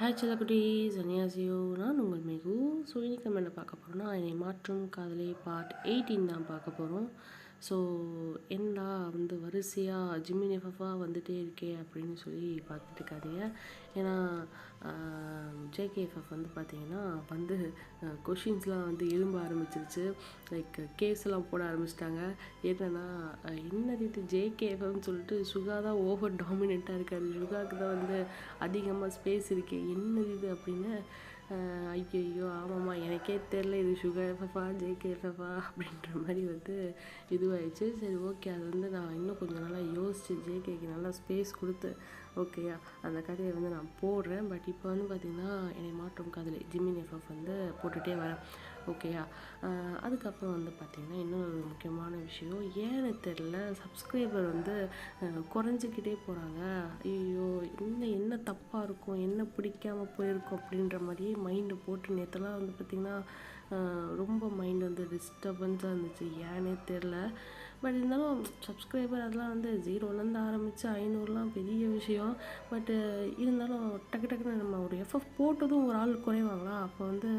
Hi செல்லக்குட்டீஸ், அன்னியாசியோ. நான் உங்கள் mag. So இன்றைக்கி நம்ம என்ன பார்க்க போகிறோம்னா, என்னை மாற்றும் காதலி பார்ட் 18 தான் பார்க்க போகிறோம். ஸோ என்னடா வந்து வரிசையாக ஜிமின் எஃப்எஃபாக வந்துகிட்டே இருக்கே அப்படின்னு சொல்லி பார்த்துட்டு இருக்காதீங்க. ஏன்னா ஜேகேஎஃப்எஃப் வந்து பார்த்திங்கன்னா வந்து கொஷின்ஸ்லாம் வந்து எழும்ப ஆரம்பிச்சிருச்சு. லைக் கேஸ்லாம் போட ஆரம்பிச்சிட்டாங்க. என்னென்னா என்னது இது ஜேகேஎஃப்எம்னு சொல்லிட்டு சுகா தான் ஓவர் டாமினண்ட்டாக இருக்காது. சுகாவுக்கு தான் வந்து அதிகமாக ஸ்பேஸ் இருக்குது. என்னது இது அப்படின்னு ஐயோ ஆமாம்மா எனக்கே தெரில இது சுகர் எஃப்எஃபா ஜேகே எஃப்எஃபா அப்படின்ற மாதிரி வந்து இதுவாகிடுச்சு. சரி ஓகே, அது வந்து நான் இன்னும் கொஞ்சம் நல்லா யோசித்து ஜேகேக்கு நல்லா ஸ்பேஸ் கொடுத்து ஓகேயா அந்த கதையை வந்து நான் போடுறேன். பட் இப்போ வந்து பார்த்திங்கன்னா என்னை மாற்றும் காதலி ஜிமின் எஃப்எஃப் வந்து போட்டுகிட்டே வரேன் ஓகேயா. அதுக்கப்புறம் வந்து பார்த்திங்கன்னா இன்னொரு முக்கியமான விஷயம், ஏன்னு தெரில சப்ஸ்கிரைபர் வந்து குறைஞ்சிக்கிட்டே போகிறாங்க. ஐயோ என்ன தப்பாக இருக்கும், என்ன பிடிக்காமல் போயிருக்கும் அப்படின்ற மாதிரியே மைண்டு போட்டு நேற்றுலாம் வந்து பார்த்திங்கன்னா ரொம்ப மைண்ட் வந்து டிஸ்டர்பன்ஸாக இருந்துச்சு. ஏன்னே தெரில. பட் இருந்தாலும் சப்ஸ்கிரைபர் அதெல்லாம் வந்து 0லேருந்து ஆரம்பித்து 500லாம் பெரிய விஷயம். பட்டு இருந்தாலும் டக்கு டக்குன்னு நம்ம ஒரு எஃப்எஃப் போட்டதும் ஒரு ஆள் குறைவாங்களா, அப்போ வந்து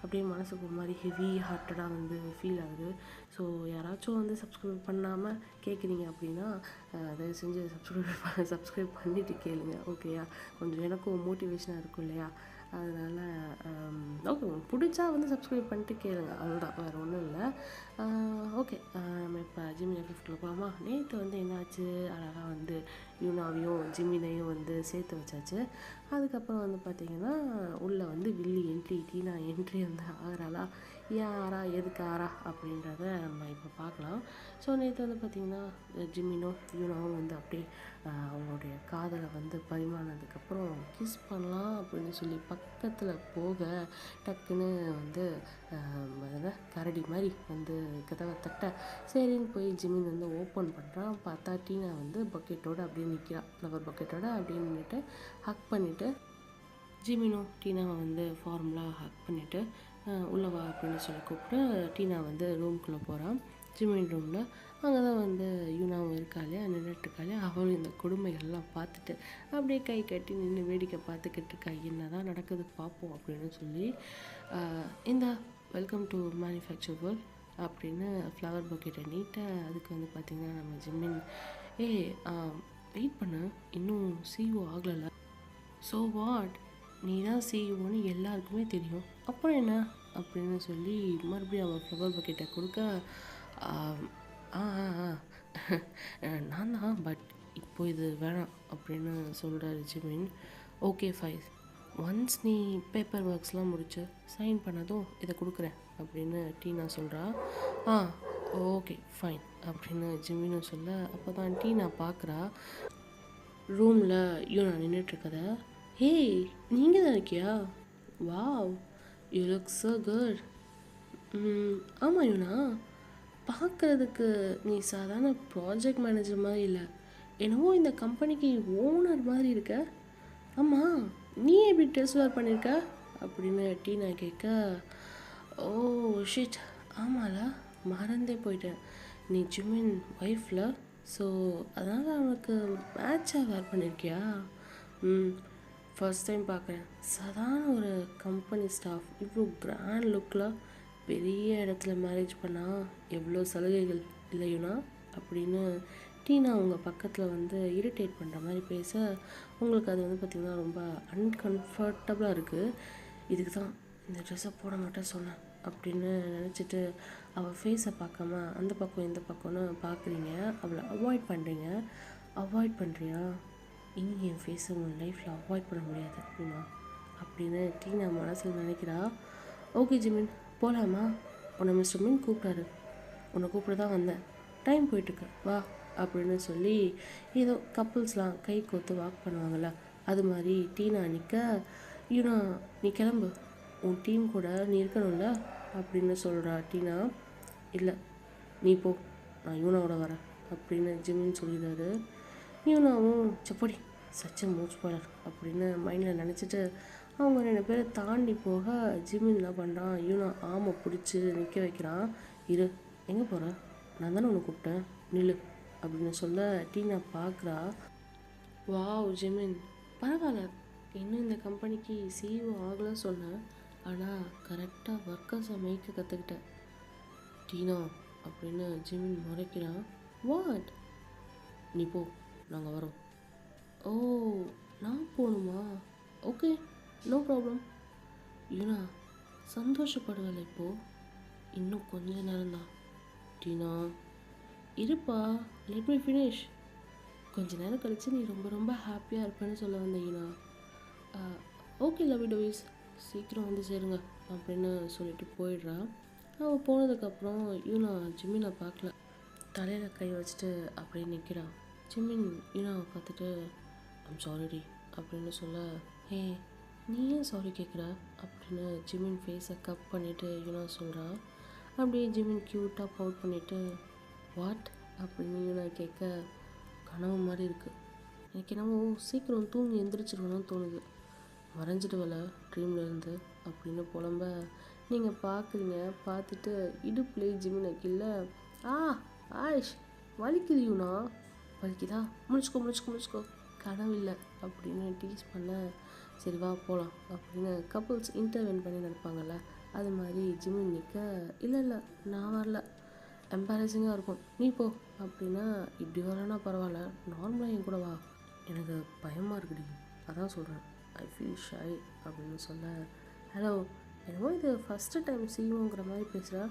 அப்படியே மனசுக்கு ஒரு மாதிரி ஹெவி ஹார்ட்டடாக வந்து ஃபீல் ஆகுது. ஸோ யாராச்சும் வந்து சப்ஸ்கிரைப் பண்ணாமல் கேட்குறீங்க அப்படின்னா தயவு செஞ்சு சப்ஸ்கிரைப் பண்ணிவிட்டு கேளுங்க ஓகேயா. கொஞ்சம் எனக்கும் மோட்டிவேஷனாக இருக்கும் இல்லையா. அதனால் ஓகே, உங்களுக்கு பிடிச்சா வந்து சப்ஸ்கிரைப் பண்ணிட்டு கேளுங்க, அவ்வளோதான், வேறு ஒன்றும் இல்லை. ஓகே, நம்ம இப்போ ஜிமின் எஃப்எஃப்ல போகலாமா. நேற்று வந்து என்னாச்சு, அழகாக வந்து யூனாவையும் ஜிமினையும் வந்து சேர்த்து வச்சாச்சு. அதுக்கப்புறம் வந்து பார்த்திங்கன்னா உள்ளே வந்து வில்லி என்ட்ரி டீனா என்ட்ரி வந்து ஆகிறாளா, யாரா எதுக்கு ஆறா அப்படின்றத நம்ம இப்போ பார்க்கலாம். ஸோ நேற்று வந்து பார்த்திங்கன்னா ஜிமினும் யூனாவும் வந்து அப்படியே அவங்களுடைய காதலை வந்து பரிமாறினதுக்கப்புறம் கிஸ் பண்ணலாம் அப்படின்னு சொல்லி பக்கத்தில் போக டக்குன்னு வந்து கரடி மாதிரி வந்து கதவை தட்ட சரின்னு போய் ஜிமின் வந்து ஓப்பன் பண்ணுறான். பார்த்தா டீனா வந்து பக்கெட்டோடு அப்படியே நிற்கிறா. ஃப்ளவர் பக்கெட்டோடு அப்படியே நின்றுட்டு ஹக் பண்ணிவிட்டு ஜிமினும் டீனாவை வந்து ஃபார்முலாக ஹக் பண்ணிவிட்டு உள்ளே வா அப்படின்னு சொல்லி கூப்பிட்டு டீனா வந்து ரூம்குள்ளே போகிறான். ஜிமின் ரூமில் அங்கே தான் வந்து யூனாவும் இருக்காளே நின்றுட்டுருக்காளே. அவளும் இந்த கொடுமைகள்லாம் பார்த்துட்டு அப்படியே கை கட்டி நின்று வேடிக்கை பார்த்துக்கிட்டு இருக்கா. என்ன தான் நடக்குது பார்ப்போம் அப்படின்னு சொல்லி இந்த வெல்கம் டு மேனுஃபேக்சர் வேர்ல்ட் அப்படின்னு ஃப்ளவர் பக்கெட்டை நீட்டாக அதுக்கு வந்து பார்த்திங்கன்னா நம்ம ஜிமின் வெயிட் பண்ண இன்னும் சிஓ ஆகலை. ஸோ வாட், நீ தான் சிஇஓன்னு எல்லாருக்குமே தெரியும், அப்புறம் என்ன அப்படின்னு சொல்லி மறுபடியும் அவன் ஃப்ளவர் பக்கெட்டை கொடுக்க நான் தான், பட் இப்போ இது வேணாம் அப்படின்னு சொல்கிறாரு ஜிமின். ஓகே ஃபைன், ஒன்ஸ் நீ பேப்பர் ஒர்க்ஸ்லாம் முடிச்சு சைன் பண்ணதும் இதை கொடுக்குறேன் அப்படின்னு டீனா சொல்கிறா. ஓகே ஃபைன் அப்படின்னு ஜிமினும் சொல்ல அப்போ தான் டீனா பார்க்குறா ரூமில் யூனா நின்றுட்டுருக்கத. ஹேய், நீங்கள் தான் இருக்கியா? Wow, you look so good. ஆமாம் யூனா, பார்க்குறதுக்கு நீ சாதாரண ப்ராஜெக்ட் மேனேஜர் மாதிரி இல்லை, என்னவோ இந்த கம்பெனிக்கு ஓனர் மாதிரி இருக்க. ஆமாம், நீ எப்படி ட்ரெஸ் வேர் பண்ணியிருக்க அப்படின்னு டீனா கேட்க, ஓ ஷிட், ஆமால மறந்தே போயிட்டேன், நீ ஜிமின் ஒய்ஃபில், ஸோ அதனால் அவனுக்கு மேட்சாக வேர் பண்ணியிருக்கியா? ஃபர்ஸ்ட் டைம் பார்க்குறேன், சாதாரண ஒரு கம்பெனி ஸ்டாஃப் இவ்வளோ கிராண்ட் லுக்கில் பெரிய இடத்துல மேரேஜ் பண்ணால் எவ்வளோ சலுகைகள் இல்லையுனா அப்படின்னு டீனா அவங்க பக்கத்தில் வந்து இரிட்டேட் பண்ணுற மாதிரி பேச உங்களுக்கு அது வந்து பார்த்திங்கன்னா ரொம்ப அன்கம்ஃபர்டபுளாக இருக்குது. இதுக்கு தான் இந்த ட்ரெஸ்ஸை போட மாட்டேன் சொன்னேன் அப்படின்னு நினச்சிட்டு அவள் ஃபேஸை பார்க்காம அந்த பக்கம் இந்த பக்கம்னு பார்க்குறீங்க, அவளை அவாய்ட் பண்ணுறீங்க. அவாய்ட் பண்ணுறியா? இனி என் ஃபேஸை உன் லைஃப்பில் அவாய்ட் பண்ண முடியாது அப்படின்னா அப்படின்னு டீனா மனசில் நினைக்கிறா. ஓகே ஜிமின், போகலாமா? உன்னை மிஸ்டர் மின் கூப்பிட்டாரு, உன்னை கூப்பிட தான் வந்தேன், டைம் போயிட்டுருக்கு வா அப்படின்னு சொல்லி ஏதோ கப்புள்ஸ்லாம் கை கோத்து வாக் பண்ணுவாங்கள்ல அது மாதிரி டீனா நிற்க, யூனா நீ கிளம்பு, உன் டீம் கூட நீ இருக்கணும்ல அப்படின்னு சொல்கிறா டீனா. இல்லை நீ போ, நான் யூனாவோட வரேன் அப்படின்னு ஜிமின் சொல்லிடுறாரு. யூனாவும் செப்படி சச்ச மூச் பாலர் அப்படின்னு மைண்டில் நினச்சிட்டு அவங்க 2 பேரை தாண்டி போக ஜிமின் என்ன பண்ணுறான், யூனா ஆமை பிடிச்சி நிற்க வைக்கிறான். இரு, எங்கே போகிற, நான் தானே உன்னை கூப்பிட்டேன், நில்லு அப்படின்னு சொல்ல டீனா பார்க்குறா. வாவ் ஜிமின், பரவாயில்ல, இன்னும் இந்த கம்பெனிக்கு சிஇஓ ஆகலை சொன்னேன், ஆனால் கரெக்டாக ஒர்க்கர்ஸை மேய்க்க கற்றுக்கிட்டேன். டீனா அப்படின்னு ஜிமின் முறைக்கிறான். வாட்? நீ போ, நாங்கள் வரோம். ஓ, நான் போகணுமா? Okay, no problem. யூனா சந்தோஷப்படுவல இப்போது? இன்னும் கொஞ்ச நேரம்தான். டீனா இருப்பா, லெட் மீ ஃபினிஷ். கொஞ்ச நேரம் கழித்து நீ ரொம்ப ரொம்ப ஹாப்பியாக இருப்பேன்னு சொல்ல வந்த யூனா. ஓகே லவ் டோயிஸ், சீக்கிரம் வந்து சேருங்க அப்படின்னு சொல்லிட்டு போயிடுறான். அவன் போனதுக்கப்புறம் யூனா ஜிம்மினை பார்க்கல. தலையில் கை வச்சுட்டு அப்படியே நிற்கிறான். ஜிம்மின் யூனாவை பார்த்துட்டு ஐம் சாரிடி அப்படின்னு சொல்ல, ஹே நீ ஏன் சாரி கேட்குற அப்படின்னு ஜிம்மின் ஃபேஸை கப் பண்ணிவிட்டு யூனா சொல்கிறான். அப்படியே ஜிம்மின் க்யூட்டாக பவுட் பண்ணிவிட்டு வாட் அப்படின்னு யூனா கேட்க, கனவு மாதிரி இருக்குது, எனக்கு என்னமோ சீக்கிரம் தூங்கி எந்திரிச்சிருக்கணும்னு தோணுது, மறைஞ்சிடுவல ட்ரீமில் இருந்து அப்படின்னு புலம்ப நீங்கள் பார்க்குறீங்க. பார்த்துட்டு இடுப்புலேயே ஜிம்மினை கீழே ஆயிஷ் வலிக்குது யூனா. வலிக்குதா? முடிச்சுக்கோ கனவு இல்லை அப்படின்னு டீஸ் பண்ண, சரி வா போகலாம் அப்படின்னு கப்புள்ஸ் இன்டர்வென் பண்ணி நடப்பாங்கள்ல, அது மாதிரி ஜிம்மின் நிற்க, இல்லை நான் வரல, எம்பாரசிங்காக இருக்கும், நீ போ அப்படின்னா, இப்படி வரலன்னா பரவாயில்ல, நார்மலாக என் கூட வா, எனக்கு பயமாக இருக்குடி, அதான் சொல்கிறேன், ஐ ஃபீல் ஷை அப்படின்னு சொல்ல, ஹலோ என்னமோ இது ஃபஸ்ட்டு டைம் சிஇஓங்கிற மாதிரி பேசுகிற,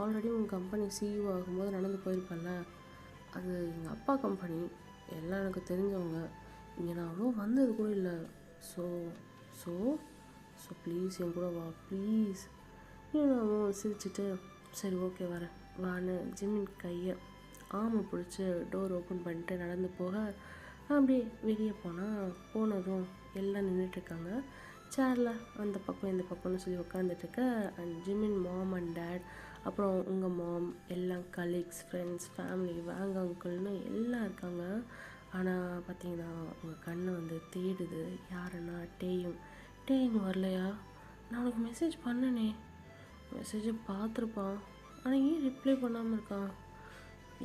ஆல்ரெடி உங்கள் கம்பெனி சிஇஓ ஆகும்போது நடந்து போயிருப்பேன்ல, அது எங்கள் அப்பா கம்பெனி, எல்லாம் எனக்கு தெரிஞ்சவங்க, இங்கே நான் அவ்வளோ வந்தது கூட இல்லை, ஸோ ஸோ ஸோ ப்ளீஸ் என் கூட வா ப்ளீஸ். நான் சிரிச்சுட்டு சரி ஓகே வரேன் வான்னு ஜிம்மின் கையை ஆமை பிடிச்சி டோர் ஓப்பன் பண்ணிட்டு நடந்து போக, அப்படியே வெளியே போனதும் எல்லாம் நின்றுட்டுருக்காங்க சேரில், அந்த பக்கம் இந்த பக்கம்னு சொல்லி உட்காந்துட்ருக்க. அண்ட் ஜிம்மின் மாம் அண்ட் டேட், அப்புறம் உங்கள் மாம், எல்லாம் கலீக்ஸ், ஃப்ரெண்ட்ஸ், ஃபேமிலி, வாங்க அங்கிள்னு எல்லாம் இருக்காங்க. ஆனால் பார்த்தீங்கன்னா உங்கள் கண்ணை வந்து தேடுது யாருன்னா டேயும் வரலையா? நான் உனக்கு மெசேஜ் பண்ணனே, மெசேஜை பார்த்துருப்பான், ஆனால் ஏன் ரிப்ளை பண்ணாமல் இருக்கான்,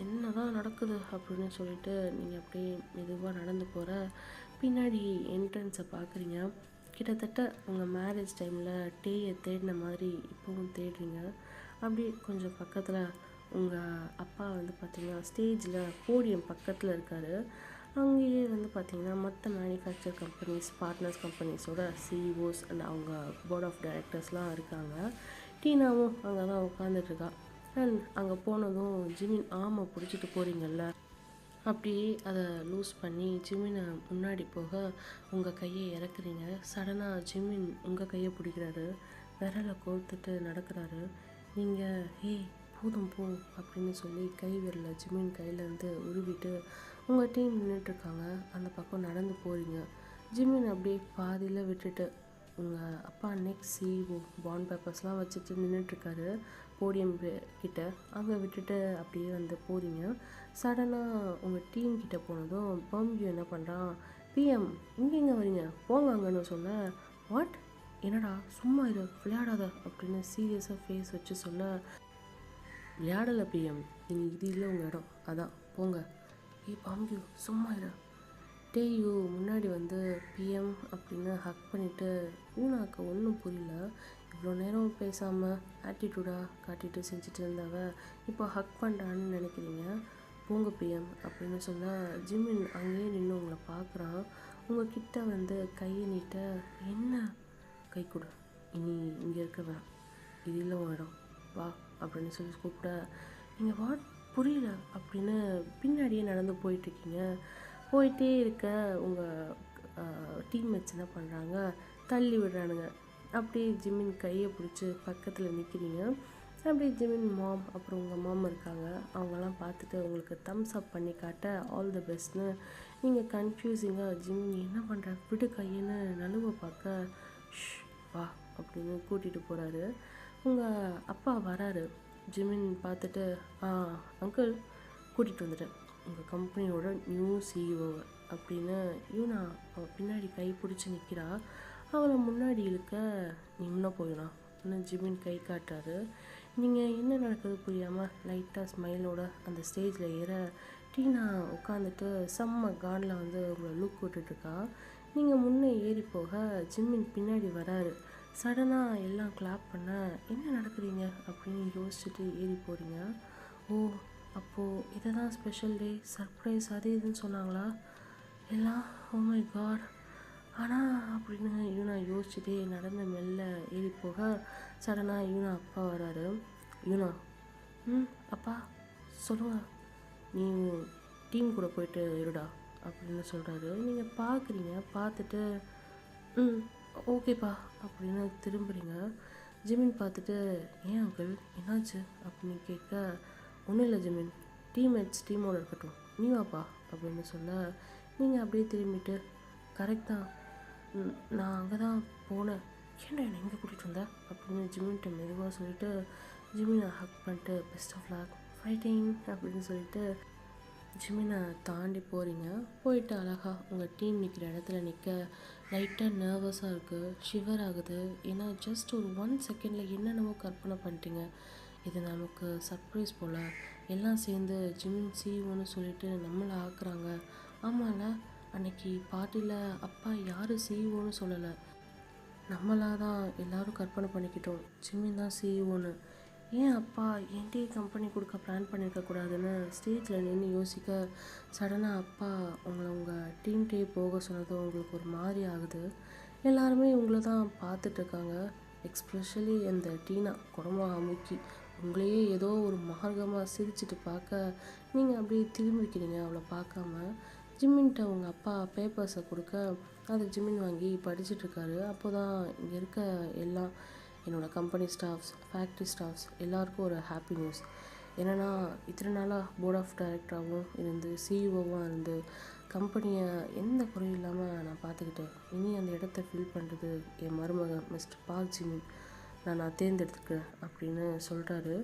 என்ன தான் நடக்குது அப்படின்னு சொல்லிட்டு நீங்கள் அப்படியே மெதுவாக நடந்து போகிற பின்னாடி என்ட்ரன்ஸை பார்க்குறீங்க. கிட்டத்தட்ட உங்கள் மேரேஜ் டைமில் டேயை தேடின மாதிரி இப்போவும் தேடுறீங்க. அப்படியே கொஞ்சம் பக்கத்தில் உங்கள் அப்பா வந்து பார்த்திங்கன்னா ஸ்டேஜில் போடியம் பக்கத்தில் இருக்கார். அங்கேயே வந்து பார்த்திங்கன்னா மற்ற மேனுஃபேக்சர் கம்பெனிஸ், பார்ட்னர்ஸ் கம்பெனிஸோட சிஇஓஸ் அண்ட் அவங்க போர்ட் ஆஃப் டைரக்டர்ஸ்லாம் இருக்காங்க. டீனாவும் அங்கே தான் உட்காந்துட்ருக்கா. அண்ட் அங்கே போனதும் ஜிம்மின் ஆமை பிடிச்சிட்டு போகிறீங்கள்ல, அப்படியே அதை லூஸ் பண்ணி ஜிம்மினை முன்னாடி போக உங்கள் கையை இறக்குறீங்க. சடனாக ஜிம்மின் உங்கள் கையை பிடிக்கிறாரு, விரலை கோர்த்துட்டு நடக்கிறாரு. நீங்கள் போதும் போ அப்படின்னு சொல்லி கை விரலை ஜிம்மின் கையிலேருந்து உருவிட்டு உங்கள் டீம் நின்றுட்டுருக்காங்க, அந்த பக்கம் நடந்து போகிறீங்க. ஜிம்மின் அப்படியே பாதியில் விட்டுட்டு உங்கள் அப்பா நெக்ஸ்ட் சிஇஓ பாண்ட் பேப்பர்ஸ்லாம் வச்சுட்டு நின்றுட்டுருக்காரு போடியம் கிட்ட, அங்கே விட்டுட்டு அப்படியே வந்து போகிறீங்க. சடனாக உங்கள் டீம் கிட்டே போனதும் பம்கியூ என்ன பண்ணுறான், பிஎம் இங்கே எங்கே வரீங்க, போங்க அங்கன்னு சொல்ல, வாட் என்னடா சும்மா இரு விளையாடாத அப்படின்னு சீரியஸாக ஃபேஸ் வச்சு சொல்ல, விளையாடலை பிஎம், இனி இது இல்லை உங்கள் இடம், அதான் போங்க. பம்கியூ சும்மா இரு. டேயூ முன்னாடி வந்து பிஎம் அப்படின்னு ஹக் பண்ணிவிட்டு, யூனாக்கு ஒன்றும் புரியல, இவ்வளோ நேரம் பேசாமல் ஆட்டிடியூடாக காட்டிட்டு செஞ்சுட்டு இருந்தவ இப்போ ஹக் பண்ணுறான்னு நினைக்கிறீங்க, போங்க பிஎம் அப்படின்னு சொல்ல, ஜிம்மின் அங்கேயே நின்று உங்களை பார்க்குறான். உங்கள் கிட்ட வந்து கையை நீட்ட, என்ன கை கொடு, இனி இங்கே இருக்க வேணாம், இது இல்லை உன் இடம், வா அப்படின்னு சொல்லி கூப்பிட, நீங்கள் வாட் புரியல அப்படின்னு பின்னாடியே நடந்து போயிட்டுருக்கீங்க. போயிட்டே இருக்க உங்கள் டீம்மேட்ஸ் என்ன பண்ணுறாங்க, தள்ளி விடுறானுங்க. அப்படியே ஜிம்மின் கையை பிடிச்சி பக்கத்தில் நிற்கிறீங்க. அப்படியே ஜிம்மின் மாம், அப்புறம் உங்கள் மாம் இருக்காங்க, அவங்கெல்லாம் பார்த்துட்டு உங்களுக்கு தம்ஸ் அப் பண்ணி காட்ட ஆல் த பெஸ்ட்னு. நீங்கள் கன்ஃபியூசிங்காக ஜிம்மின் என்ன பண்ணுற விடு கையின்னு நழுவ பார்க்க, வா அப்படின்னு கூட்டிகிட்டு போகிறாரு. உங்கள் அப்பா வராரு. ஜிம்மின் பார்த்துட்டு, அங்கிள் கூட்டிகிட்டு வந்துட்டேன் உங்கள் கம்பெனியோட நியூ சிஇஓ அப்படின்னு. யூனா அவள் பின்னாடி கை பிடிச்சி நிற்கிறா, அவளை முன்னாடி இழுக்க, நீ முன்னே போயிடலாம் இன்னும் ஜிம்மின் கை காட்டுறாரு. நீங்கள் என்ன நடக்குது புரியாமல் லைட்டாக ஸ்மைலோட அந்த ஸ்டேஜில் ஏற, டீனா உட்காந்துட்டு செம்ம கானில் வந்து உங்களை லுக் விட்டுட்ருக்கா. நீங்கள் முன்னே ஏறி போக ஜிம்மின் பின்னாடி வராரு. சடனாக எல்லாம் கிளாப் பண்ண என்ன நடக்குறீங்க அப்படின்னு யோசிச்சுட்டு ஏறி போகிறீங்க. ஓ, அப்போது இதை தான் ஸ்பெஷல் டே சர்ப்ரைஸ் அது இதுன்னு சொன்னாங்களா எல்லாம்? Oh my God. ஆனால் அப்படின்னு யூனா யோசிச்சுட்டே நடந்து மெல்ல ஏறி போக சடனாக யூனா அப்பா வராரு. யூனா, அப்பா சொல்லுங்க. நீ டீம் கூட போயிட்டு இருடா அப்படின்னு சொல்கிறாரு. நீங்கள் பார்க்குறீங்க. பார்த்துட்டு ஓகேப்பா அப்படின்னு திரும்புகிறீங்க. ஜிமின் பார்த்துட்டு ஏன் அங்கிள் என்னாச்சு அப்படின்னு கேட்க, ஒன்றும் இல்லை ஜிமின், டீம்மேட்ஸ் டீமோடு இருக்கட்டும், நீ வாப்பா அப்படின்னு சொல்ல நீங்கள் அப்படியே திரும்பிட்டு கரெக்ட் தான், நான் அங்கே தான் போனேன், ஏன்டா என்னை எங்கே கூட்டிகிட்டு வந்தேன் அப்படின்னு ஜிமின்கிட்ட மெதுவாக சொல்லிவிட்டு ஜிமினை ஹக் பண்ணிட்டு பெஸ்ட் ஆஃப் லக் ஃபைட்டிங் அப்படின்னு சொல்லிட்டு ஜிமினை தாண்டி போகிறீங்க. போயிட்டு அழகாக உங்கள் டீம் நிற்கிற இடத்துல நிற்க லைட்டாக நர்வஸாக இருக்குது, ஷிவர் ஆகுது. ஏன்னா ஜஸ்ட் ஒரு 1 செகண்டில் என்னென்னவோ கற்பனை பண்ணிட்டீங்க. இது நமக்கு சர்ப்ரைஸ் போல், எல்லாம் சேர்ந்து ஜிமின் சிஇஓன்னு சொல்லிட்டு நம்மளை ஆக்குறாங்க. ஆமாம்ல, அன்னைக்கு பார்ட்டியில் அப்பா யார் சிஇஓன்னு சொல்லலை, நம்மளாக தான் எல்லோரும் கற்பனை பண்ணிக்கிட்டோம் ஜிமின் தான் சிஇஓன்னு. ஏன் அப்பா என்கிட்டயே கம்பெனி கொடுக்க பிளான் பண்ணியிருக்கக்கூடாதுன்னு ஸ்டேஜில் நின்று யோசிக்க சடனாக அப்பா உங்கள் டீம்கிட்டே போக சொன்னதும் உங்களுக்கு ஒரு மாதிரி ஆகுது. எல்லாருமே உங்களை தான் பார்த்துட்ருக்காங்க. எக்ஸ்பெஷலி அந்த டீனா குடம்பா அமுக்கி உங்களையே ஏதோ ஒரு மார்க்கமாக சிரிச்சிட்டு பார்க்க நீங்கள் அப்படியே திரும்பிக்கிறீங்க அவளை பார்க்காம. ஜிம்மின்கிட்ட உங்கள் அப்பா பேப்பர்ஸை கொடுக்க அதை ஜிம்மின் வாங்கி படிச்சுட்ருக்காரு. அப்போ தான் இங்கே இருக்க எல்லாம் என்னோடய கம்பெனி ஸ்டாஃப்ஸ், ஃபேக்ட்ரி ஸ்டாஃப்ஸ் எல்லாருக்கும் ஒரு ஹாப்பி நியூஸ். என்னென்னா இத்தனை நாளாக போர்ட் ஆஃப் டைரக்டராகவும் இருந்து சிஇஓவாக இருந்து கம்பெனியை எந்த குறையும் இல்லாமல் நான் பார்த்துக்கிட்டேன். இனி அந்த இடத்த ஃபில் பண்ணுறது என் மருமகன் மிஸ்டர் பார்க் ஜிமின் நான் தேர்ந்தெடுத்துக்கிறேன் அப்படின்னு சொல்கிறாரு.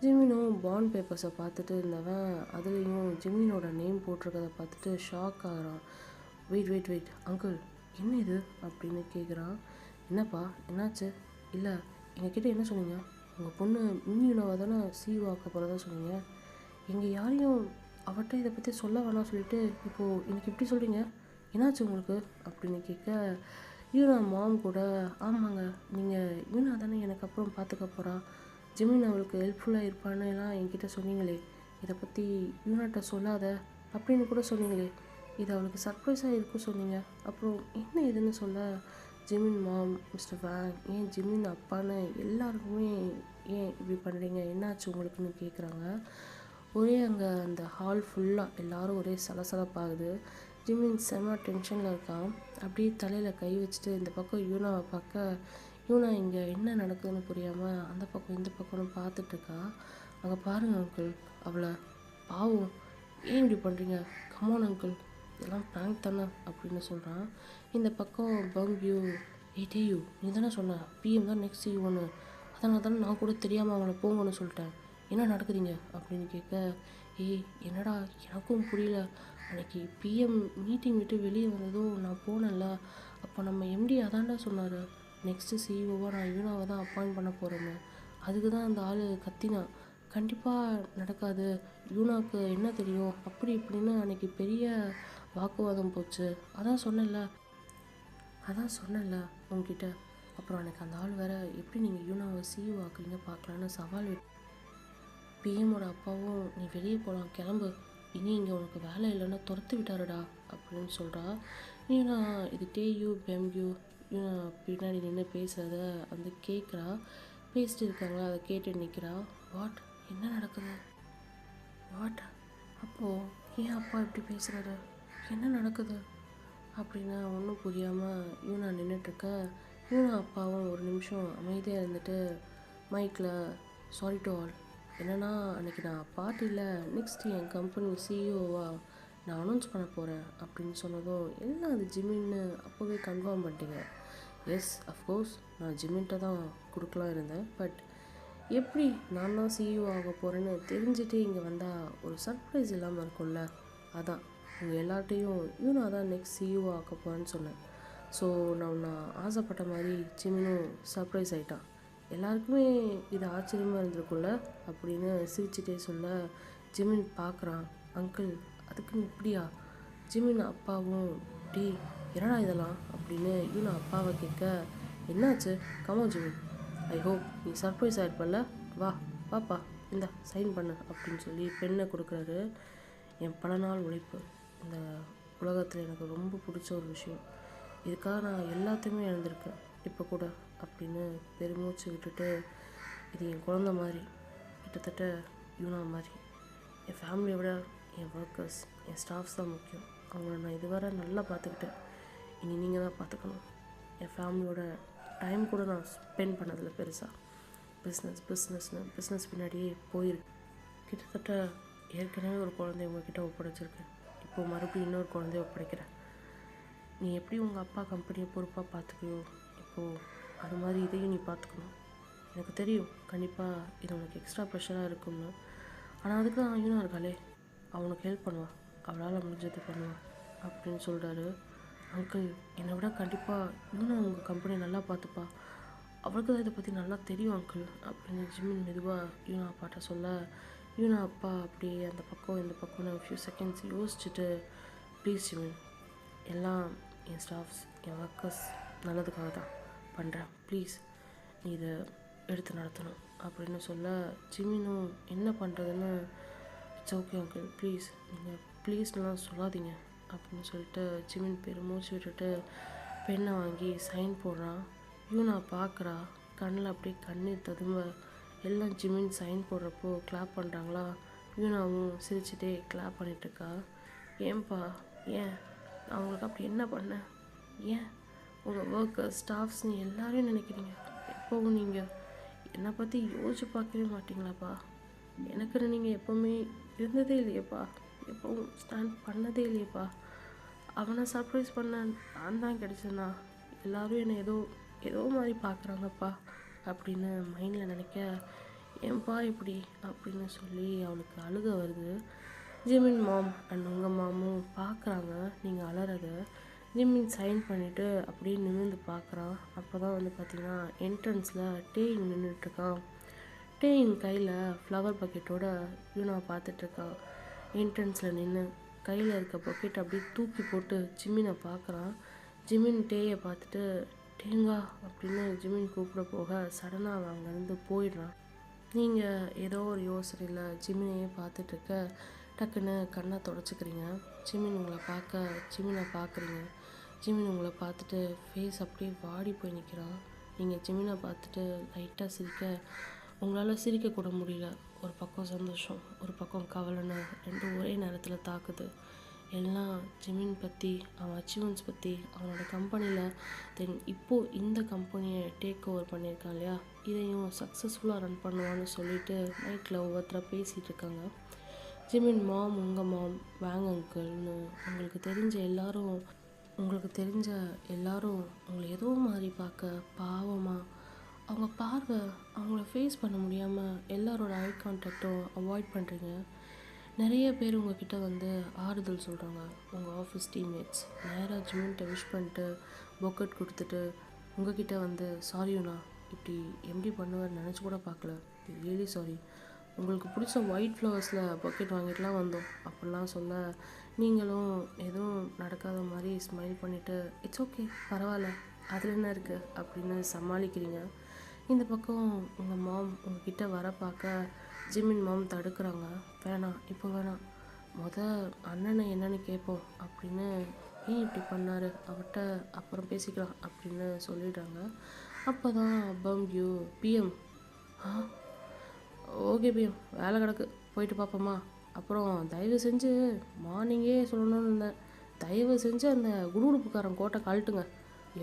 ஜிமினும் பாண்ட் பேப்பர்ஸை பார்த்துட்டு இருந்தவன் அதுலேயும் ஜிமினோட நேம் போட்டிருக்கதை பார்த்துட்டு ஷாக் ஆகிறான். வெயிட் அங்கிள், என்ன இது அப்படின்னு கேட்குறான். என்னப்பா என்னாச்சு? இல்லை, எங்ககிட்ட என்ன சொன்னீங்க? உங்கள் பொண்ணு மின்னியுணவை தானே சிஇஓ ஆக்க போகிறதா சொன்னீங்க. எங்கள் யாரையும் அவர்கிட்ட இதை பற்றி சொல்ல வேணாம் சொல்லிட்டு இப்போது எனக்கு இப்படி சொல்கிறீங்க, என்னாச்சு உங்களுக்கு அப்படின்னு கேட்க, யூனா மாம் கூட ஆமாங்க, நீங்கள் யூனா தானே எனக்கு அப்புறம் பார்த்துக்க போகிறா, ஜிமின் அவளுக்கு ஹெல்ப்ஃபுல்லாக இருப்பான்னு எல்லாம் என்கிட்ட சொன்னீங்களே, இதை பற்றி யூனாட்ட சொல்லாத அப்படின்னு கூட சொன்னீங்களே, இது அவளுக்கு சர்ப்ரைஸாக இருக்கும் சொன்னீங்க, அப்புறம் என்ன இதுன்னு சொல்ல ஜிமின் மாம், மிஸ்டர் வேங், ஏன் ஜிமின் அப்பான்னு எல்லாருக்குமே ஏன் இப்படி பண்ணுறீங்க, என்னாச்சு உங்களுக்குன்னு கேட்குறாங்க. ஒரே அங்கே அந்த ஹால் ஃபுல்லாக எல்லோரும் ஒரே சலசலப்பாகுது. ஜிமின் செம்ம டென்ஷனில் இருக்கான். அப்படியே தலையில் கை வச்சுட்டு இந்த பக்கம் யூனாவை பார்க்க, யூனா இங்கே என்ன நடக்குதுன்னு புரியாமல் அந்த பக்கம் இந்த பக்கம்னு பார்த்துட்ருக்கா. அங்கே பாருங்கள் அங்கிள், அவளை பாவம், ஏன் இப்படி பண்ணுறீங்க, கமான் அங்கிள், இதெல்லாம் ப்ராங்க் தானே அப்படின்னு சொல்கிறான். இந்த பக்கம் பங்க்யூ, டேயூ, நீ தானே சொன்ன பிஎம் தான் நெக்ஸ்ட் சிஇஓன்னு, அதனால தானே நான் கூட தெரியாமல் அவங்கள போங்கன்னு சொல்லிட்டேன், என்ன நடக்குதுங்க அப்படின்னு கேட்க, என்னடா எனக்கும் புரியல, அன்றைக்கி பிஎம் மீட்டிங் விட்டு வெளியே வந்ததும் நான் போனேன்ல, அப்போ நம்ம எம்டி அதான்டா சொன்னார், நெக்ஸ்ட்டு சிஇஓவாக நான் யூனாவை தான் அப்பாயிண்ட் பண்ண போகிறேன்னு, அதுக்கு தான் அந்த ஆள் கத்தினான், கண்டிப்பாக நடக்காது, யூனாவுக்கு என்ன தெரியும் அப்படி இப்படின்னு அன்றைக்கி பெரிய வாக்குவாதம் போச்சு, அதான் சொன்னேன்ல உங்ககிட்ட. அப்புறம் எனக்கு அந்த ஆள் வேறு எப்படி நீங்கள் யூனாவை சிஇஓ ஆக்குறீங்க பார்க்கலான்னு சவால் பிஎம்மோட அப்பாவும் நீ வெளியே போகலாம் கிளம்பு, இனி இங்கே உனக்கு வேலை இல்லைன்னா துரத்து விட்டாருடா அப்படின்னு சொல்கிறா. யூனா இது டேயூ பெம்யூ யூனா பின்னாடி நின்று பேசுகிறத வந்து கேட்குறா. பேசிட்டு இருக்காங்களா, அதை கேட்டு நிற்கிறா. வாட், என்ன நடக்குது, வாட், அப்போது ஏன் அப்பா இப்படி பேசுகிறாரு, என்ன நடக்குது அப்படின்னு ஒன்றும் புரியாமல் யூனா நின்றுட்டுருக்க. யூனா அப்பாவும் ஒரு நிமிஷம் அமைதியாக இருந்துட்டு மைக்கில் சாரி டு ஆல், என்னென்னா அன்றைக்கி நான் பார்ட்டியில் நெக்ஸ்ட் என் கம்பெனி சிஇஓவாக நான் அனௌன்ஸ் பண்ண போகிறேன் அப்படின்னு சொன்னதும் எல்லாம் அது ஜிமின்னு அப்போவே கன்ஃபார்ம் பண்ணிட்டீங்க. எஸ், அஃப்கோர்ஸ் நான் ஜிமின்கிட்ட தான் கொடுக்கலாம் இருந்தேன், பட் எப்படி நான் தான் சிஇஓ ஆக போகிறேன்னு தெரிஞ்சுட்டு இங்கே வந்தால் ஒரு சர்ப்ரைஸ் இல்லாமல் இருக்கும்ல, அதான் உங்கள் எல்லார்ட்டையும் யூனா தான் நெக்ஸ்ட் சிஇஓ ஆக்க போகிறேன்னு சொன்னேன். ஸோ நான் ஆசைப்பட்ட மாதிரி ஜிமினும் சர்ப்ரைஸ் ஆகிட்டான். எல்லாருக்குமே இது ஆச்சரியமாக இருந்திருக்கும்ல அப்படின்னு சிரிச்சுட்டே சொல்ல ஜிமின் பார்க்குறான். அங்கிள் அதுக்குன்னு இப்படியா? ஜிமின் அப்பாவும் டே என்னடா இதெல்லாம் அப்படின்னு யூனா அப்பாவை கேட்க, என்னாச்சு கமான் ஜிமின், ஐ ஹோப் நீ சர்ப்ரைஸ் ஆகிருப்பல்ல, வா பாப்பா இந்த சைன் பண்ணு அப்படின்னு சொல்லி பெண்ணை கொடுக்குறாரு. என் பல நாள் உழைப்பு, இந்த உலகத்தில் எனக்கு ரொம்ப பிடிச்ச ஒரு விஷயம், இதுக்காக நான் எல்லாத்தையுமே இழந்திருக்கேன் இப்போ கூட அப்படின்னு பெருமூச்சு விட்டுட்டு, இது என் குழந்த மாதிரி, கிட்டத்தட்ட யூனா மாதிரி, என் ஃபேமிலியை விட என் ஒர்க்கர்ஸ் என் ஸ்டாஃப்ஸ் தான் முக்கியம், அவங்கள நான் இதுவரை நல்லா பார்த்துக்கிட்டேன், இனி நீங்கள் தான் பார்த்துக்கணும், என் ஃபேமிலியோட டைம் கூட நான் ஸ்பெண்ட் பண்ணதில்லை பெருசாக, பிஸ்னஸ் பின்னாடியே போயிருக்கு, கிட்டத்தட்ட ஏற்கனவே ஒரு குழந்தைய உங்ககிட்ட ஒப்படைச்சிருக்கேன், இப்போது மறுபடியும் இன்னொரு குழந்தைய ஒப்படைக்கிறேன், நீ எப்படி உங்கள் அப்பா கம்பெனியை பொறுப்பாக பார்த்துக்கியோ இப்போது அது மாதிரி இதையும் நீ பார்த்துக்கணும், எனக்கு தெரியும் கண்டிப்பாக இது உனக்கு எக்ஸ்ட்ரா ப்ரெஷராக இருக்கும்னு, ஆனால் அதுக்கு தான் யூனா இருக்காளே, அவனுக்கு ஹெல்ப் பண்ணுவான், அவளால் முடிஞ்சது பண்ணுவான் அப்படின்னு சொல்கிறாரு. அங்கிள் என்னை விட கண்டிப்பாக யூனா உங்கள் கம்பெனி நல்லா பார்த்துப்பா, அவளுக்கு தான் இதை பற்றி நல்லா தெரியும் அங்கிள் அப்படின்னு ஜிமின் மெதுவாக யூனா அப்பாட்ட சொல்ல, யூனா அப்பா அப்படியே அந்த பக்கம் இந்த பக்கம்னு ஃபியூ செகண்ட்ஸ் யோசிச்சுட்டு, ப்ளீஸ் ஜிமின், எல்லாம் என் ஸ்டாஃப்ஸ் என் ஒர்க்கர்ஸ் நல்லதுக்காக தான் பண்ணுறேன், ப்ளீஸ் நீ இதை எடுத்து நடத்தணும் அப்படின்னு சொல்ல, ஜிமினும் என்ன பண்ணுறதுன்னு, இட்ஸ் ஓகே அங்கிள் ப்ளீஸ் நீங்கள் ப்ளீஸ்லாம் சொல்லாதீங்க அப்படின்னு சொல்லிட்டு ஜிமின் மூச்சு விட்டுட்டு பெண்ணை வாங்கி சைன் போடுறான். யூனா பார்க்குறா, கண்ணில் அப்படியே கண்ணீர் ததும்ப, எல்லாம் ஜிமின் சைன் போடுறப்போ கிளாப் பண்ணுறாங்களா, யூனாவும் சிரிச்சுட்டே கிளாப் பண்ணிகிட்ருக்கா. ஏன்பா ஏன் அவங்களுக்கு அப்படி என்ன பண்ணேன், ஏன் உங்கள் ஒர்க்கர்ஸ் ஸ்டாஃப்ஸ்னு எல்லாரையும் நினைக்கிறீங்க, எப்போவும் நீங்கள் என்னை பற்றி யோசிச்சு பார்க்கவே மாட்டிங்களாப்பா, எனக்குன்னு நீங்கள் எப்போவுமே இருந்ததே இல்லையேப்பா, எப்போவும் ஸ்டாண்ட் பண்ணதே இல்லையேப்பா, அவனை சர்ப்ரைஸ் பண்ண நான் தான் கிடச்சேன்னா எல்லோரும் என்னை ஏதோ மாதிரி பார்க்குறாங்கப்பா அப்படின்னு மைண்டில் நினைக்க, ஏன்பா இப்படி அப்படின்னு சொல்லி அவனுக்கு அழுக வருது. ஜிமின் மாம் அண்ட் உங்கள் மாமும் பார்க்குறாங்க நீங்கள் அலறத. ஜிமின் சைன் பண்ணிவிட்டு அப்படியே நிமிர்ந்து பார்க்குறான். அப்போ தான் வந்து பார்த்திங்கன்னா என்ட்ரன்ஸில் டேயிங் நின்றுட்டுருக்கான். டேயிங் கையில் ஃப்ளவர் பக்கெட்டோட யூனா பார்த்துட்ருக்கான். என்ட்ரன்ஸில் நின்று கையில் இருக்க பக்கெட் அப்படியே தூக்கி போட்டு ஜிமினை பார்க்குறான். ஜிமின் டேயை பார்த்துட்டு டேங்கா அப்படின்னு ஜிமின் கூப்பிட போக சடனாக அவன் அங்கேருந்து போயிடுறான். நீங்கள் ஏதோ ஒரு யோசனையில் ஜிமினையே பார்த்துட்ருக்க டக்குன்னு கண்ணை தொடச்சிக்கிறீங்க. ஜிமின் உங்களை பார்க்க ஜிமினை பார்க்குறீங்க. ஜிமின் உங்களை பார்த்துட்டு ஃபேஸ் அப்படியே வாடி போய் நிற்கிறான். நீங்கள் ஜிமினை பார்த்துட்டு லைட்டாக சிரிக்க உங்களால் சிரிக்கக்கூட முடியல. ஒரு பக்கம் சந்தோஷம், ஒரு பக்கம் கவலைன்னு ரெண்டும் ஒரே நேரத்தில் தாக்குது. எல்லாம் ஜிமின் பற்றி, அவன் அச்சீவ்மெண்ட்ஸ் பற்றி, அவனோட கம்பெனியில் தென் இப்போது இந்த கம்பெனியை டேக் ஓவர் பண்ணியிருக்கான் இல்லையா, இதையும் சக்ஸஸ்ஃபுல்லாக ரன் பண்ணுவான்னு சொல்லிட்டு நைட்டில் ஒவ்வொருத்தராக பேசிகிட்டு இருக்காங்க. ஜிமின் மாம் உங்கள் மாம் வாங்க அங்கிள்னு உங்களுக்கு தெரிஞ்ச எல்லாரும் உங்களை ஏதோ மாதிரி பார்க்க பாவமாக, அவங்க பார்வை அவங்கள ஃபேஸ் பண்ண முடியாமல் எல்லாரோட ஐ கான்டாக்டும் அவாய்ட் பண்ணுறீங்க. நிறைய பேர் உங்ககிட்ட வந்து ஆறுதல் சொல்கிறாங்க. உங்கள் ஆஃபீஸ் டீம்மேட்ஸ் நேராக ஜிமின்கிட்ட விஷ் பண்ணிட்டு பொக்கெட் கொடுத்துட்டு உங்ககிட்ட வந்து சாரிண்ணா இப்படி எப்படி பண்ணுவேன்னு நினச்சி கூட பார்க்கல, ரியலி சாரி, உங்களுக்கு பிடிச்ச ஒயிட் ஃப்ளவர்ஸில் பொக்கெட் வாங்கிட்டுலாம் வந்தோம் அப்படிலாம் சொல்ல, நீங்களும் எதுவும் நடக்காத மாதிரி ஸ்மைல் பண்ணிவிட்டு இட்ஸ் ஓகே பரவாயில்ல அதில் என்ன இருக்குது அப்படின்னு சமாளிக்கிறீங்க. இந்த பக்கம் உங்கள் மாம் உங்ககிட்ட வர பார்க்க ஜிமின் மாம் தடுக்கிறாங்க. வேணாம் இப்போ வேணாம், அண்ணனை என்னன்னு கேட்போம் அப்படின்னு, ஏன் இப்படி பண்ணார் அவர்கிட்ட அப்புறம் பேசிக்கலாம் அப்படின்னு சொல்லிடுறாங்க. அப்போ தான் பம்யூ பிஎம் ஓகே பிஎம் வேலை கிடக்கு போயிட்டு பார்ப்போமா, அப்புறம் தயவு செஞ்சு மார்னிங்கே சொல்லணும்னு இருந்தேன், தயவு செஞ்சு அந்த குடுகுடுப்புக்காரன் கோட்டை கழட்டுங்க,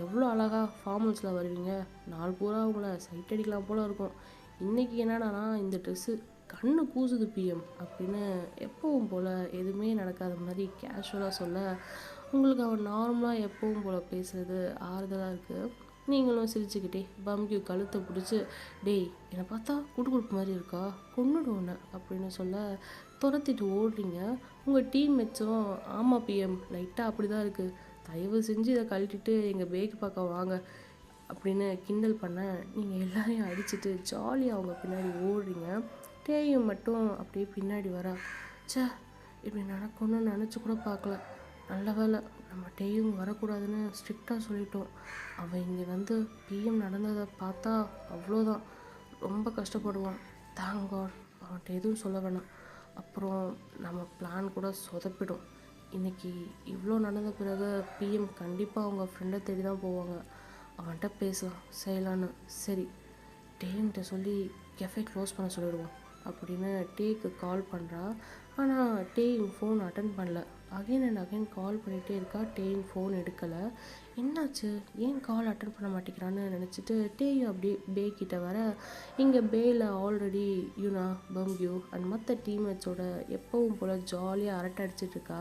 எவ்வளோ அழகாக ஃபார்மல்ஸில் வருவீங்க, நாள் பூரா உங்களை சைட் அடிக்கலாம் போல் இருக்கும், இன்றைக்கி என்னடானா இந்த ட்ரெஸ்ஸு கண்ணு கூசுது பிஎம் அப்படின்னு எப்பவும் போல் எதுவுமே நடக்காத மாதிரி கேஷுவலாக சொல்ல, உங்களுக்கு அவன் நார்மலாக எப்பவும் போல் பேசுகிறது ஆறுதலாக இருக்குது. நீங்களும் சிரிச்சுக்கிட்டே பம்கியூ கழுத்தை பிடிச்சி, டேய் என்னை பார்த்தா குடுகுடுப்பு மாதிரி இருக்கா, கொன்னுடுவோன்னு அப்படின்னு சொல்ல துரத்திட்டு ஓடுறீங்க. உங்கள் டீம்மேட்ஸும் ஆமாம் பிஎம் லைட்டாக அப்படி தான் இருக்குது, தயவு செஞ்சு இதை கழட்டிட்டு எங்கள் பேக் பக்கம் வாங்க அப்படின்னு கிண்டல் பண்ண, நீங்கள் எல்லாரையும் அடிச்சுட்டு ஜாலியாக அவங்க பின்னாடி ஓடுறீங்க. டேயும் மட்டும் அப்படியே பின்னாடி வரா, இப்படி நடக்கும்னு நினச்சி கூட பார்க்கல, நல்ல வேலை நம்ம டேயும் வரக்கூடாதுன்னு ஸ்ட்ரிக்டாக சொல்லிட்டோம். அவன் இங்கே வந்து பிஎம் நடந்ததை பார்த்தா அவ்வளோதான், ரொம்ப கஷ்டப்படுவான். தேங்க் காட் அவன்கிட்ட எதுவும் சொல்ல வேணாம். அப்புறம் நம்ம பிளான் கூட சொதப்பிடும். இன்றைக்கி இவ்வளோ நடந்த பிறகு பிஎம் கண்டிப்பாக அவங்க ஃப்ரெண்டை தேடி தான் போவாங்க. அவன்கிட்ட பேசலாம் செய்யலான்னு. சரி, டேங்கிட்ட சொல்லி கெஃபே க்ளோஸ் பண்ண சொல்லிடுவோம் அப்படின்னு டேக்கு கால் பண்ணுறா. ஆனால் டேயின் ஃபோன் அட்டன் பண்ணல. அகைன் அண்ட் அகைன் கால் பண்ணிகிட்டே இருக்கா. டேயின் ஃபோன் எடுக்கலை. என்னாச்சு, ஏன் கால் அட்டன் பண்ண மாட்டேங்கிறான்னு நினச்சிட்டு டேயும் அப்படியே பே கிட்ட வர, இங்கே பேயில் ஆல்ரெடி யூனா, பம்கியூ அண்ட் மற்ற டீம்மேட்ஸோட எப்பவும் போல் ஜாலியாக அரட்டை அடிச்சிட்டு இருக்கா.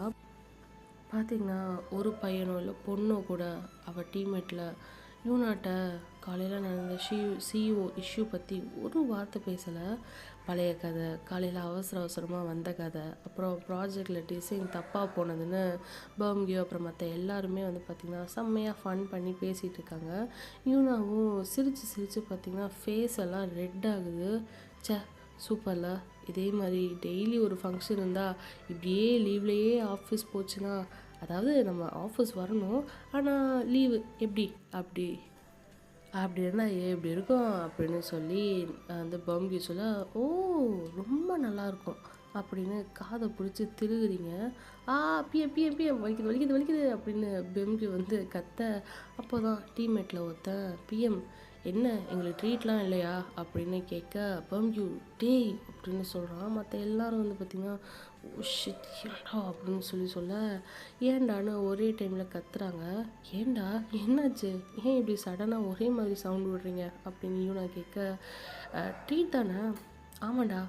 பார்த்திங்கன்னா ஒரு பையனோ இல்லை பொண்ணோ கூட அவள் டீம்மேட்டில் யூனாட்ட காலையில் நடந்த சிஇஓ இஷ்யூ பற்றி ஒரு வார்த்தை பேசலை. பழைய கதை, காலையில் அவசரமாக வந்த கதை, அப்புறம் ப்ராஜெக்டில் டிசைன் தப்பாக போனதுன்னு பம்கியோ அப்புறம் மற்ற எல்லாருமே வந்து பார்த்திங்கன்னா செம்மையாக ஃபன் பண்ணி பேசிகிட்டு இருக்காங்க. யூனாவும் சிரித்து பார்த்திங்கன்னா ஃபேஸ் எல்லாம் ரெட் ஆகுது. சூப்பரில் இதே மாதிரி டெய்லி ஒரு ஃபங்க்ஷன் இருந்தால் இப்படியே லீவ்லேயே ஆஃபீஸ் போச்சுன்னா, அதாவது நம்ம ஆஃபீஸ் வரணும் ஆனால் லீவு எப்படி அப்படி இருந்தால் எப்படி இருக்கும் அப்படின்னு சொல்லி அந்த பம்கி சொல்ல, ஓ ரொம்ப நல்லாயிருக்கும் அப்படின்னு காதை பிடிச்சி திருகுறீங்க. பிஎம் வலிக்குது அப்படின்னு பெம்கி வந்து கத்த. அப்போ தான் டீம்மேட்டில் ஒருத்தன், பிஎம் என்ன எங்களுக்கு ட்ரீட்லாம் இல்லையா அப்படின்னு கேட்க, பம்கியூ டேய் அப்படின்னு சொல்கிறான். மற்ற எல்லாரும் வந்து பார்த்திங்கன்னா ஓ ஷிட் ஏன்டா அப்படின்னு சொல்ல, ஏன்டான்னு ஒரே டைமில் கத்துறாங்க. ஏன்டா என்னாச்சு, ஏன் இப்படி சடனாக ஒரே மாதிரி சவுண்ட் விடுறீங்க அப்படின்னு நான் கேட்க, ட்ரீட் தானே. ஆமாண்டா,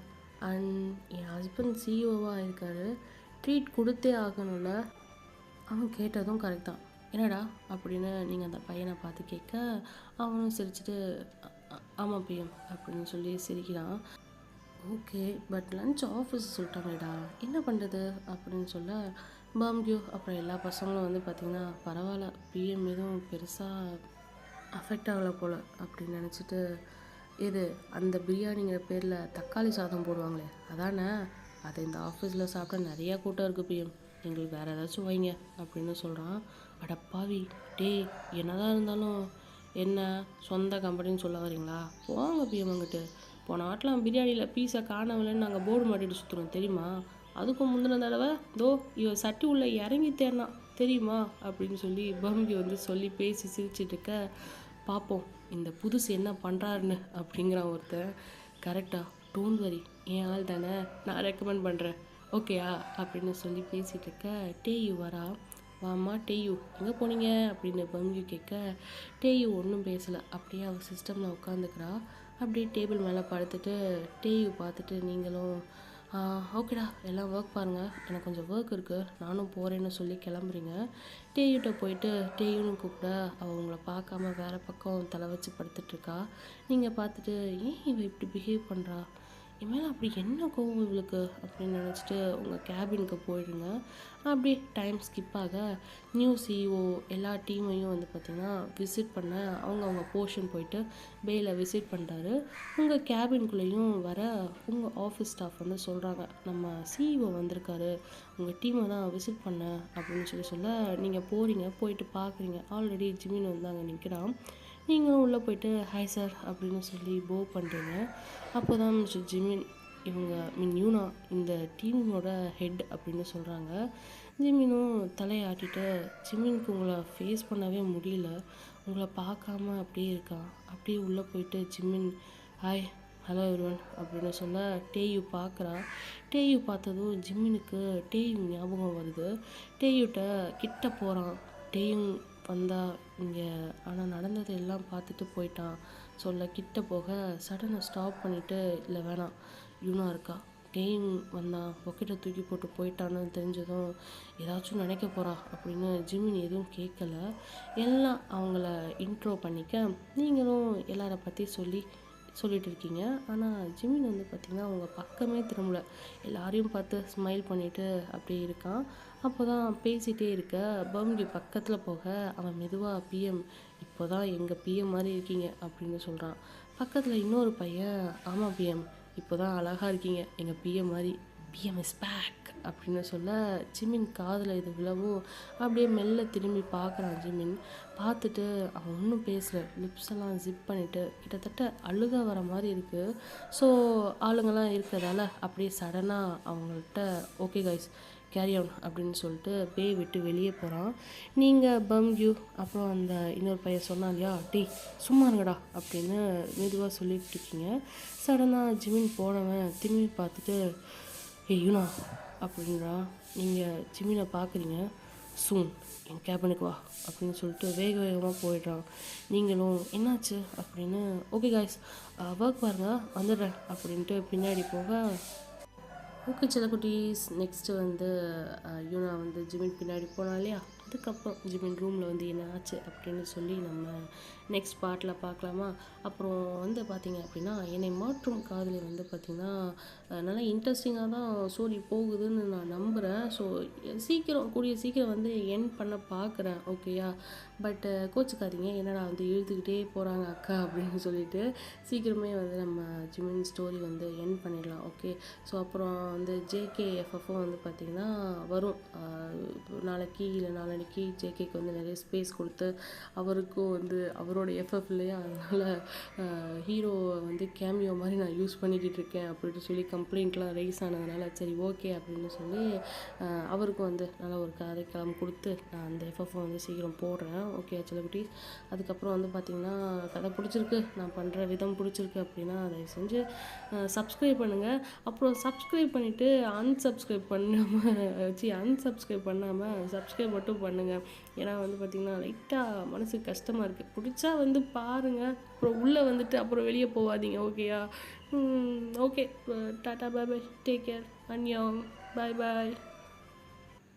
அண்ட் என் ஹஸ்பண்ட் சிஇஓவாக இருக்காரு, ட்ரீட் கொடுத்தே ஆகணும்ல. அவன் கேட்டதும் கரெக்ட் தான், என்னடா அப்படின்னு நீங்கள் அந்த பையனை பார்த்து கேட்க, அவனும் சிரிச்சுட்டு ஆமாம் பிஎம் அப்படின்னு சொல்லி சிரிக்கிறான். ஓகே, பட் லன்ச் ஆஃபீஸ் சொல்லிட்டாங்கடா, என்ன பண்ணுறது அப்படின்னு சொல்ல, பம்கியூ அப்புறம் எல்லா பசங்களும் வந்து பார்த்திங்கன்னா பரவாயில்ல, பிஎம் எதுவும் பெருசாக அஃபெக்ட் ஆகலை போல் அப்படின்னு நினச்சிட்டு, இது அந்த பிரியாணிங்கிற பேரில் தக்காளி சாதம் போடுவாங்களே அதானே, அதை இந்த ஆஃபீஸில் சாப்பிட நிறையா கூட்டம் இருக்குது பிஎம், எங்களுக்கு வேறு ஏதாச்சும் வைங்க அப்படின்னு சொல்கிறான். அடப்பாவி டேய், என்னதான் இருந்தாலும் என்ன சொந்த கம்பெனின்னு சொல்ல வரீங்களா, போங்க பிஎம் அங்கிட்டு. போன வாட்டில் பிரியாணியில் பீஸை காணவில்லைன்னு நாங்கள் போர்டு மாட்டிட்டு சுற்றுறோம் தெரியுமா, அதுக்கும் முந்தின தடவை தோ இவ சட்டி உள்ளே இறங்கி தேர்னா தெரியுமா அப்படின்னு சொல்லி பம்பி வந்து சொல்லி பேசி சிரிச்சிட்டு இருக்க. பார்ப்போம் இந்த புதுசு என்ன பண்ணுறாருன்னு அப்படிங்கிறான் ஒருத்தர். கரெக்டாக, டோன்ட் வரி, என் ஆள் தானே, நான் ரெக்கமெண்ட் பண்ணுறேன் ஓகேயா அப்படின்னு சொல்லி பேசிகிட்டு இருக்க. டேயு வரா. வாம்மா டேயு, எங்கே போனீங்க அப்படின்னு பம்கி கேட்க, டேயு ஒன்றும் பேசலை, அப்படியே அவள் சிஸ்டமில் உட்காந்துக்கிறா. அப்படியே டேபிள் மேலே படுத்துட்டு டேயு பார்த்துட்டு, நீங்களும் ஓகேடா எல்லாம் ஒர்க் பாருங்கள், எனக்கு கொஞ்சம் ஒர்க் இருக்குது, நானும் போகிறேன்னு சொல்லி கிளம்புறீங்க. டேயுகிட்ட போயிட்டு டேயுன்னு கூப்பிட, அவள் உங்களை பார்க்காம வேறு பக்கம் தலை வச்சு படுத்துட்ருக்கா. நீங்கள் பார்த்துட்டு, ஏன் இவள் இப்படி பிஹேவ் பண்ணுறா, என் மேலே அப்படி என்ன கோவம் இவளுக்கு அப்படின்னு நினச்சிட்டு உங்கள் கேபினுக்கு போயிடுங்க. அப்படியே டைம் ஸ்கிப் ஆக நியூ சிஇஓ எல்லா டீமையும் வந்து பார்த்திங்கன்னா விசிட் பண்ண அவங்க போர்ஷன் போயிட்டு பேயில் விசிட் பண்ணுறாரு. உங்கள் கேபின்குள்ளேயும் வர உங்கள் ஆஃபீஸ் ஸ்டாஃப் வந்து சொல்கிறாங்க, நம்ம சிஇஓ வந்திருக்காரு, உங்கள் டீமை தான் விசிட் பண்ண அப்படின்னு சொல்ல, நீங்கள் போகிறீங்க, போயிட்டு பார்க்குறீங்க, ஆல்ரெடி ஜிமின் வந்து அங்கே நிற்கிறான். நீங்களும் உள்ளே போயிட்டு ஹாய் சார் அப்படின்னு சொல்லி போ பண்ணுறீங்க. அப்போ தான் மிஸ்டர் ஜிமின், இவங்க யூனா இந்த டீமோட ஹெட் அப்படின்னு சொல்கிறாங்க. ஜிமினும் தலையாட்டிட்டு, ஜிமினுக்கு உங்களை ஃபேஸ் பண்ணவே முடியல, உங்களை பார்க்காம அப்படியே இருக்கான். அப்படியே உள்ளே போயிட்டு ஜிமின் ஹாய் ஹலோ எவ்ரிவன் அப்படின்னு சொல்ல, டேயு பார்க்குறா. டேயு பார்த்ததும் ஜிமினுக்கு டேயு ஞாபகம் வருது. டேயுட்ட கிட்ட போகிறான். டேயும் வந்தா இங்கே, ஆனால் நடந்ததை எல்லாம் பார்த்துட்டு போயிட்டான் சொல்ல கிட்ட போக சடனாக ஸ்டாப் பண்ணிவிட்டு, இல்லை வேணாம் யூனா இருக்கா, டேயும் வந்தான் பொக்கெட்டை தூக்கி போட்டு போயிட்டான்னு தெரிஞ்சதும் ஏதாச்சும் நினைக்க போகிறா அப்படின்னு ஜிமின் எதுவும் கேட்கல. எல்லாம் அவங்கள இன்ட்ரோ பண்ணிக்க நீங்களும் எல்லாரை பற்றி சொல்லிட்டு இருக்கீங்க. ஆனால் ஜிமின் வந்து பார்த்திங்கன்னா அவங்க பக்கமே திரும்பல, எல்லாரையும் பார்த்து ஸ்மைல் பண்ணிவிட்டு அப்படியே இருக்கான். அப்போ தான் பேசிகிட்டே இருக்க பம்கி பக்கத்தில் போக அவன் மெதுவாக பிஎம், இப்போ தான் எங்கள் பிஎம் மாதிரி இருக்கீங்க அப்படின்னு சொல்கிறான். பக்கத்தில் இன்னொரு பையன், ஆமாம் பிஎம், இப்போ தான் அழகாக இருக்கீங்க எங்கள் பிஎம் மாதிரி, பிஎம் இஸ் பேக் அப்படின்னு சொல்ல ஜிமின் காதில் இது விழவும் அப்படியே மெல்ல திரும்பி பார்க்குறான். ஜிமின் பார்த்துட்டு அவன் ஒன்றும் பேசல, லிப்ஸ் எல்லாம் ஜிப் பண்ணிவிட்டு கிட்டத்தட்ட அழுக வர மாதிரி இருக்குது. ஸோ ஆளுங்கெல்லாம் இருக்கிறதால அப்படியே சடனாக அவங்கள்ட்ட ஓகே கைஸ் கேரி ஆன் அப்படின்னு சொல்லிட்டு பே விட்டு வெளியே போகிறான். நீங்கள் பம்யூ அப்புறம் அந்த இன்னொரு பையன் சொன்னான் இல்லையா, டீ சும்மா இருங்கடா அப்படின்னு மெதுவாக சொல்லிட்டு இருக்கீங்க. சடனாக ஜிமின் போனவன் திரும்பி பார்த்துட்டு யூனா அப்படின்றா. நீங்கள் ஜிமினை பார்க்குறீங்க, சூன் என் கேபினுக்கு வா அப்படின்னு சொல்லிட்டு வேக வேகமாக போயிடுறான். நீங்களும் என்னாச்சு அப்படின்னு ஓகே காய்ஸ் ஒர்க் பாருங்க வந்துடுறேன் அப்படின்ட்டு பின்னாடி போக ஓகே செல்லக்குட்டீஸ் நெக்ஸ்ட்டு வந்து யூனா வந்து ஜிமின் பின்னாடி போனா இல்லையா, அதுக்கப்புறம் ஜிமின் ரூமில் வந்து என்ன ஆச்சு அப்படின்னு சொல்லி நம்ம நெக்ஸ்ட் பார்ட்டில் பார்க்கலாமா. அப்புறம் வந்து பார்த்திங்க அப்படின்னா என்னை மாற்றும் காதலி வந்து பார்த்திங்கன்னா நல்லா இன்ட்ரெஸ்டிங்காக தான் ஸ்டோரி போகுதுன்னு நான் நம்புகிறேன். ஸோ கூடிய சீக்கிரம் வந்து எண்ட் பண்ண பார்க்குறேன் ஓகேயா. பட் கோச்சுக்காதீங்க, என்னடா வந்து இழுத்துக்கிட்டே போகிறாங்க அக்கா அப்படின்னு சொல்லிட்டு சீக்கிரமே வந்து நம்ம ஜிமின் ஸ்டோரி வந்து எண்ட் பண்ணிடலாம் ஓகே. ஸோ அப்புறம் வந்து ஜேகேஎஃப்எஃப்பும் வந்து பார்த்திங்கன்னா வரும் நாளைக்கு இல்லை நாளைக்கு. ஜேகேக்கு வந்து நிறைய ஸ்பேஸ் கொடுத்து அவருக்கும் வந்து அவரோட எஃப்எஃப் இல்லையா, அதனால் ஹீரோவை வந்து கேமியோ மாதிரி நான் யூஸ் பண்ணிக்கிட்டு இருக்கேன் அப்படின்னு சொல்லி கம்ப்ளைண்ட்லாம் ரைஸ் ஆனதுனால சரி ஓகே அப்படின்னு சொல்லி அவருக்கும் வந்து நல்ல ஒரு கதைக்களம் கொடுத்து நான் அந்த எஃப்எஃப்பை வந்து சீக்கிரம் போடுறேன் ஓகே செல்லக்குட்டி. அதுக்கப்புறம் வந்து பார்த்திங்கன்னா கதை பிடிச்சிருக்கு, நான் பண்ணுற விதம் பிடிச்சிருக்கு அப்படின்னா தயவு செஞ்சு சப்ஸ்கிரைப் பண்ணுங்கள். அப்புறம் சப்ஸ்கிரைப் பண்ணிவிட்டு அன்சப்ஸ்கிரைப் பண்ணாமல் சப்ஸ்கிரைப் மட்டும் பண்ணுங்கள். ஏன்னா வந்து பார்த்திங்கன்னா லைட்டாக மனசுக்கு கஷ்டமாக இருக்குது. பிடிச்சா வந்து பாருங்கள், அப்புறம் உள்ளே வந்துட்டு அப்புறம் வெளியே போகாதீங்க ஓகேயா. ஓகே டாட்டா பாய் பாய், டேக் கேர், அன்யாங், பாய் பாய்.